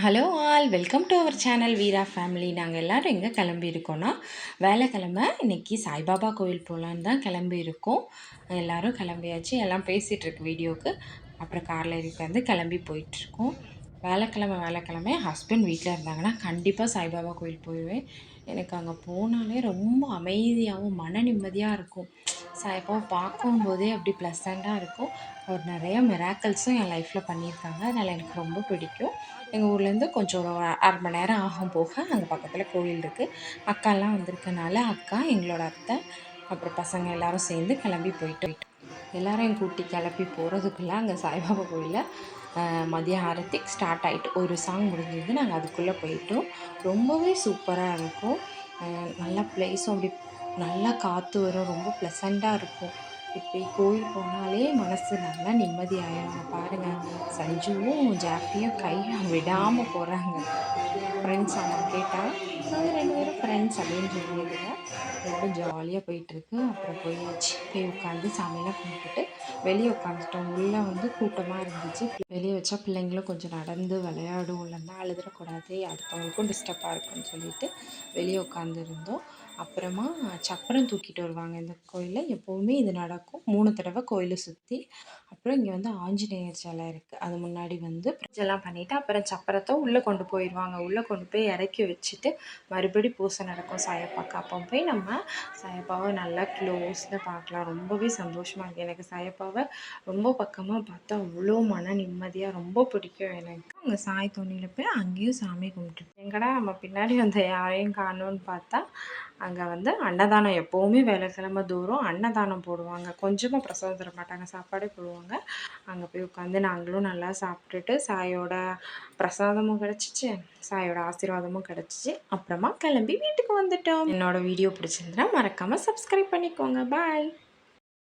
Hello all welcome to our channel Veera family. நாங்கள் எல்லோரும் எங்கே கிளம்பியிருக்கோன்னா, வேலைக்கிழமை இன்றைக்கி சாய்பாபா கோவில் போகலான்னு தான் கிளம்பியிருக்கோம். எல்லோரும் கிளம்பியாச்சு, எல்லாம் பேசிகிட்ருக்கு வீடியோவுக்கு. அப்புறம் காரில் ஏறி உட்காந்து கிளம்பி போயிட்டுருக்கோம். வேலைக்கிழமை ஹஸ்பண்ட் வீட்டில் இருந்தாங்கன்னா கண்டிப்பாக சாய்பாபா கோவில் போயிடுவேன். எனக்கு அங்கே போனாலே ரொம்ப அமைதியாகவும் மன நிம்மதியாக இருக்கும். சாய்பாபா பார்க்கும்போதே அப்படி ப்ளசண்ட்டாக இருக்கும். அவர் நிறைய மிராக்கிள்ஸும் என் லைஃப்பில் பண்ணியிருக்காங்க. அதனால் எனக்கு ரொம்ப பிடிக்கும். எங்கள் ஊர்லேருந்து கொஞ்சம் ஒரு 1/2 மணி நேரம் ஆகும் போக அங்கே பக்கத்தில் கோவில் இருக்குது. அக்காலாம் வந்திருக்கனால அக்கா, எங்களோட அத்தை, அப்புறம் பசங்க எல்லோரும் சேர்ந்து கிளம்பி போயிட்டு எல்லோரையும் கூட்டி கிளப்பி போகிறதுக்குள்ளே அங்கே சாய்பாபா கோயிலில் மதியம் ஆரத்தி ஸ்டார்ட் ஆகிட்டு ஒரு சாங் முடிஞ்சது. நாங்கள் அதுக்குள்ளே போயிட்டோம். ரொம்பவே சூப்பராக இருக்கும். நல்லா ப்ளேஸும் அப்படி நல்லா காற்று வரும். ரொம்ப ப்ளசண்ட்டாக இருக்கும். இப்படி கோயில் போனாலே மனசு நல்லா நிம்மதி ஆயிடும். பாருங்கள், சஞ்சுவும் ஜாஃபியும் கையை விடாமல் போகிறாங்க. ஃப்ரெண்ட்ஸ் அவங்க கேட்டால் நாங்கள் 2 பேரும் ஃப்ரெண்ட்ஸ் அப்படின்னு சொல்லியதுங்க. ரொம்ப ஜாலியாக போயிட்டுருக்கு. அப்புறம் போய் உட்காந்து சாமியெல்லாம் கும்பிட்டுட்டு வெளியே உட்காந்துட்டோம். உள்ளே வந்து கூட்டமாக இருந்துச்சு. வெளியே வச்சா பிள்ளைங்களும் கொஞ்சம் நடந்து விளையாடும், இல்லைன்னா அழுதுறக்கூடாது, அடுத்தவங்களுக்கும் டிஸ்டர்பாக இருக்குன்னு சொல்லிட்டு வெளியே உட்காந்துருந்தோம். அப்புறமா சப்பரம் தூக்கிட்டு வருவாங்க இந்த கோயிலில். எப்போவுமே இது நடக்கும் 3 தடவை கோயிலை சுற்றி. அப்புறம் இங்கே வந்து ஆஞ்சநேயர் சிலை இருக்குது. அது முன்னாடி வந்து பூஜைலாம் பண்ணிவிட்டு அப்புறம் சப்பரத்தை உள்ளே கொண்டு போயிடுவாங்க. உள்ளே கொண்டு போய் இறக்கி வச்சுட்டு மறுபடி பூஜை நடக்கும் சாயப்பாக்கு. அப்போ போய் நம்ம சாயப்பாவை நல்லா க்ளோஸில் பார்க்கலாம். ரொம்பவே சந்தோஷமாக இருக்குது. எனக்கு சாயப்பாவை ரொம்ப பக்கமாக பார்த்தா அவ்வளோ மன நிம்மதியாக ரொம்ப பிடிக்கும் எனக்கு. அங்கே சாய் தோணியில் போய் அங்கேயும் சாமி கும்பிட்டு எங்கடா நம்ம பின்னாடி வந்த யாரையும் காணோன்னு பார்த்தா அங்கே வந்து அன்னதானம் எப்போவுமே வேலைக்கிழமை தூரம் அன்னதானம் போடுவாங்க. கொஞ்சமாக பிரசாதம் தர மாட்டாங்க, சாப்பாடே போடுவாங்க. அங்கே போய் உட்காந்து நாங்களும் நல்லா சாப்பிட்டுட்டு சாயோட பிரசாதமும் கிடச்சிச்சு, சாயோட ஆசீர்வாதமும் கிடச்சிச்சு. அப்புறமா கிளம்பி வீட்டுக்கு வந்துட்டோம். என்னோடய வீடியோ பிடிச்சிருந்தா மறக்காமல் சப்ஸ்கிரைப் பண்ணிக்கோங்க. பாய்.